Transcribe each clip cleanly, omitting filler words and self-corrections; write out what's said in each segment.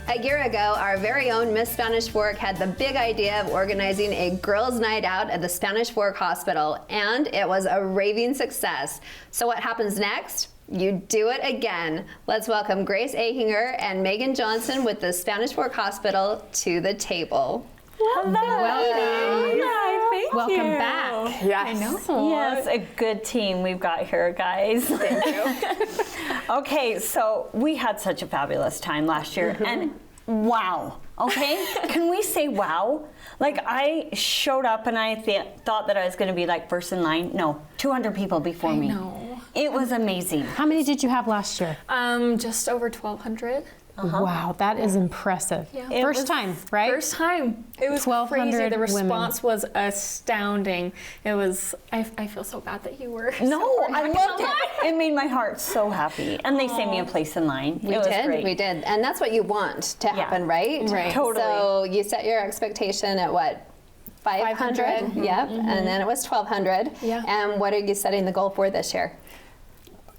A year ago, our very own Miss Spanish Fork had the big idea of organizing a girls' night out at the Spanish Fork Hospital, and it was a raving success. So what happens next? You do it again. Let's welcome Grace Ahinger and Megan Johnson with the Spanish Fork Hospital to the table. Hello. Welcome. Hi, thank you. Welcome back. Yes. I know. Yes, a good team we've got here, guys. Thank you. Okay, so we had such a fabulous time last year, and wow. Okay, can we say wow? Like, I showed up and I thought that I was going to be like first in line. No, 200 people before me. know. It was amazing. How many did you have last year? Just over 1,200. Wow, that is impressive. Yeah. It First was time, right? First time. It was 1,200 crazy. The women. response was astounding. It was, I feel so bad that you were. No, so I loved it. It made my heart so happy. And they saved me a place in line. We it was did, great. we did. And that's what you want to happen, right? Right. Totally. So you set your expectation at what? 500? 500. Yep. And then it was 1,200. Yeah. And what are you setting the goal for this year?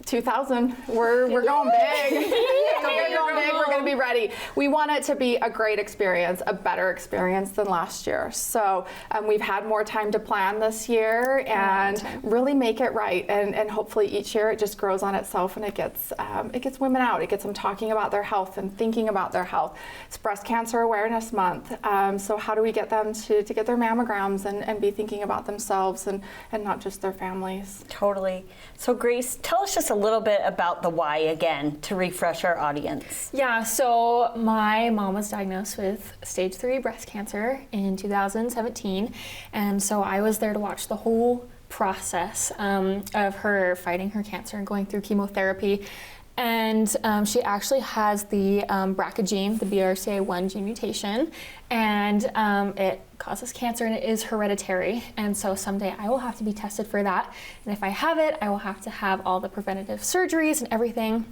2,000. We're going big. We're going big. We're going to be ready. We want it to be a great experience, a better experience than last year. So we've had more time to plan this year and really make it right. And hopefully each year it just grows on itself and it gets women out. It gets them talking about their health and thinking about their health. It's Breast Cancer Awareness Month. So how do we get them to get their mammograms and be thinking about themselves and not just their families? Totally. So Grace, tell us just a little bit about the why again to refresh our audience. Yeah, so my mom was diagnosed with stage 3 breast cancer in 2017. And so I was there to watch the whole process of her fighting her cancer and going through chemotherapy. And she actually has the BRCA gene, the BRCA1 gene mutation, and it causes cancer and it is hereditary. And so someday I will have to be tested for that. And if I have it, I will have to have all the preventative surgeries and everything.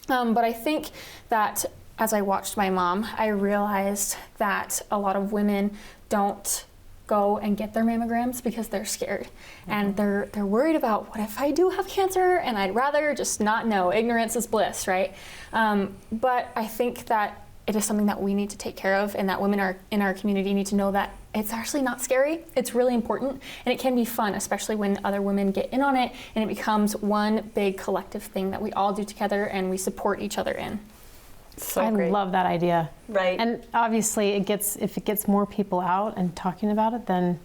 But I think that as I watched my mom, I realized that a lot of women don't go and get their mammograms because they're scared and they're worried about what if I do have cancer, and I'd rather just not know. Ignorance is bliss, right? But I think that it is something that we need to take care of, and that women in our community need to know that it's actually not scary. It's really important, and it can be fun, especially when other women get in on it and it becomes one big collective thing that we all do together and we support each other in. So I great. love that idea. Right. And obviously, if it gets more people out and talking about it, then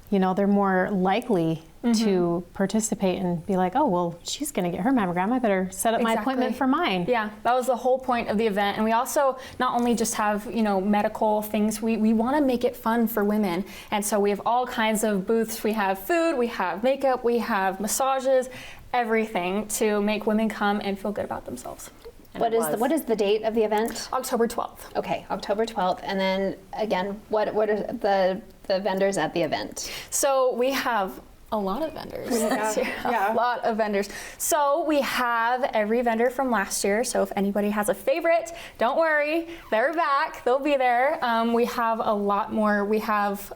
they're more likely to participate and be like, oh, well, she's going to get her mammogram. I better set up my appointment for mine. Yeah, that was the whole point of the event. And we also not only just have, medical things, we want to make it fun for women. And so we have all kinds of booths. We have food, we have makeup, we have massages, everything to make women come and feel good about themselves. What is the date of the event? October 12th. Okay, October 12th. And then again, what are the vendors at the event? So we have a lot of vendors this year. Yeah. A lot of vendors. So we have every vendor from last year. So if anybody has a favorite, don't worry, they're back. They'll be there. We have a lot more. We have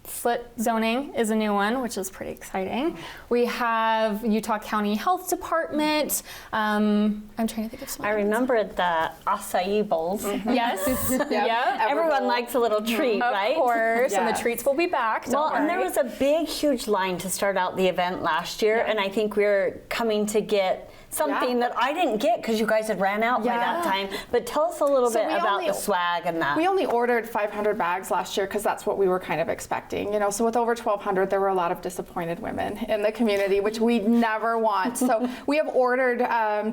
Foot zoning is a new one, which is pretty exciting. We have Utah County Health Department. I'm trying to think of some. I remember the acai bowls. Yes. Yeah. Everyone likes a little treat, right? Of course. And the Yes. treats will be back. Don't Well, and there worry. was a big, huge line to start out the event last year, and I think we're coming to get something that I didn't get because you guys had ran out by that time. But tell us a little bit we about only- the swag and that. We only ordered 500 bags last year because that's what we were kind of expecting. So with over 1,200, there were a lot of disappointed women in the community, which we never want. So we have ordered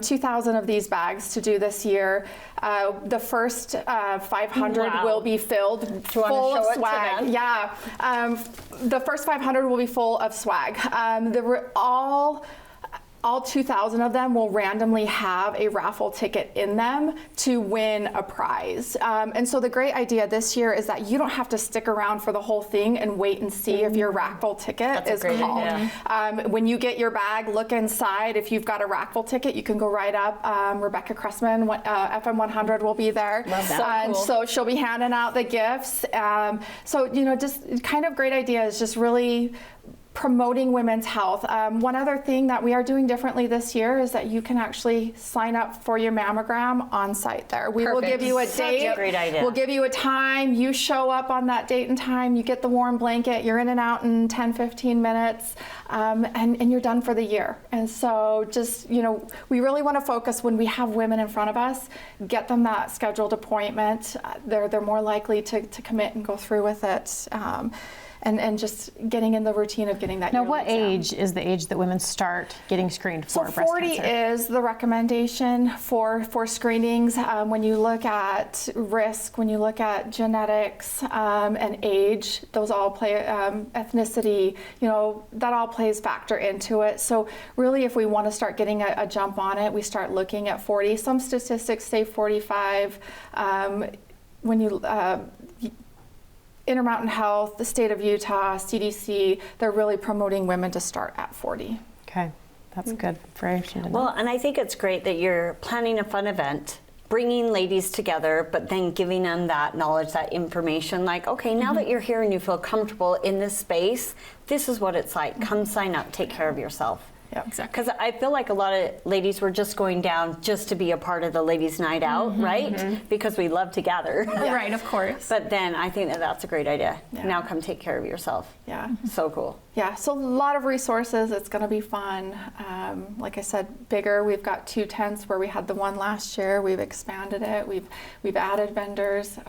2,000 of these bags to do this year. The first 500 will be filled you wanna full of show it to swag. them? Yeah, the first 500 will be full of swag. All 2,000 of them will randomly have a raffle ticket in them to win a prize. And so the great idea this year is that you don't have to stick around for the whole thing and wait and see if your raffle ticket is called. When you get your bag, look inside. If you've got a raffle ticket, you can go right up. Rebecca Cressman, FM 100 will be there. Love that. And so she'll be handing out the gifts. So, just kind of great idea is just really promoting women's health. One other thing that we are doing differently this year is that you can actually sign up for your mammogram on site there. We will give you a date. a great idea. We'll give you a time. You show up on that date and time. You get the warm blanket. You're in and out in 10, 15 minutes, and you're done for the year. And so just, we really want to focus when we have women in front of us, get them that scheduled appointment. They're more likely to commit and go through with it. And just getting in the routine of getting that. Now, yearly what exam. age is the age that women start getting screened So for breast 40 cancer? is the recommendation for screenings. When you look at risk, when you look at genetics and age, those all play, ethnicity, that all plays factor into it. So really, if we want to start getting a jump on it, we start looking at 40. Some statistics say 45. When you Intermountain Health, the state of Utah, CDC, they're really promoting women to start at 40. Okay, that's good for everyone to know. Well, and I think it's great that you're planning a fun event, bringing ladies together, but then giving them that knowledge, that information, like, okay, now that you're here and you feel comfortable in this space, this is what it's like. Come sign up, take care of yourself. Yep. Exactly. Because I feel like a lot of ladies were just going down just to be a part of the ladies' night out, right? Because we love to gather. Right, of course. But then I think that that's a great idea. Yeah. Now come take care of yourself. Yeah. So cool. Yeah, so a lot of resources. It's going to be fun. Like I said, bigger. We've got 2 tents where we had the one last year. We've expanded it. We've added vendors.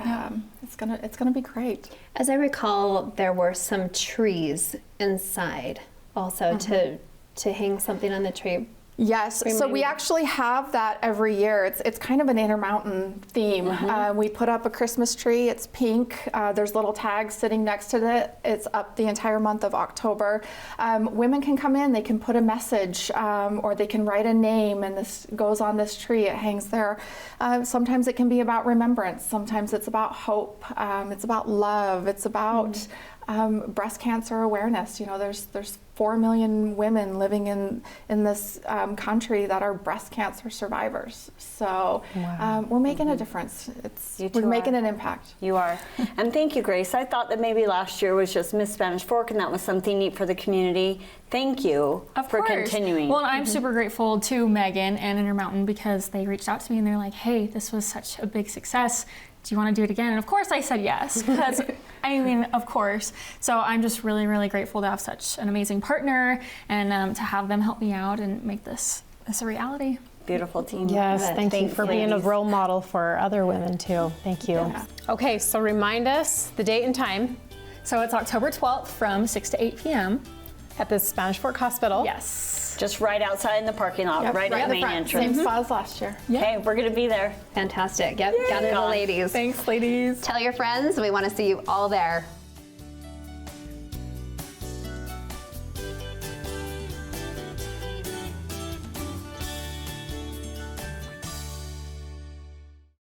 It's gonna be great. As I recall, there were some trees inside also to hang something on the tree. Yes, so Remind we me. actually have that every year. It's kind of an Intermountain theme. We put up a Christmas tree. It's pink. There's little tags sitting next to it. It's up the entire month of October. Women can come in. They can put a message, or they can write a name, and this goes on this tree. It hangs there. Sometimes it can be about remembrance. Sometimes it's about hope. It's about love. It's about breast cancer awareness. There's 4 million women living in this country that are breast cancer survivors. So we're making a difference. You We're two making are. an impact. You are. And thank you, Grace. I thought that maybe last year was just Miss Spanish Fork and that was something neat for the community. Thank you Of for course. continuing. Well, and I'm super grateful to Megan and Intermountain because they reached out to me and they're like, hey, this was such a big success. Do you want to do it again? And of course I said yes, because of course. So I'm just really, really grateful to have such an amazing partner and to have them help me out and make this a reality. Beautiful team. Yes, Love it. thank you Thanks, for being a ladies. role model for other women too. Thank you. Okay, so remind us the date and time So it's October 12th from 6 to 8 p.m. at the Spanish Fork Hospital. Yes. Just right outside in the parking lot, Yep, right at in the the main front. entrance. Same spot as last year. Okay, we're going to be there. Fantastic. Yep, gather the Gone. ladies. Thanks, ladies. Tell your friends. We want to see you all there.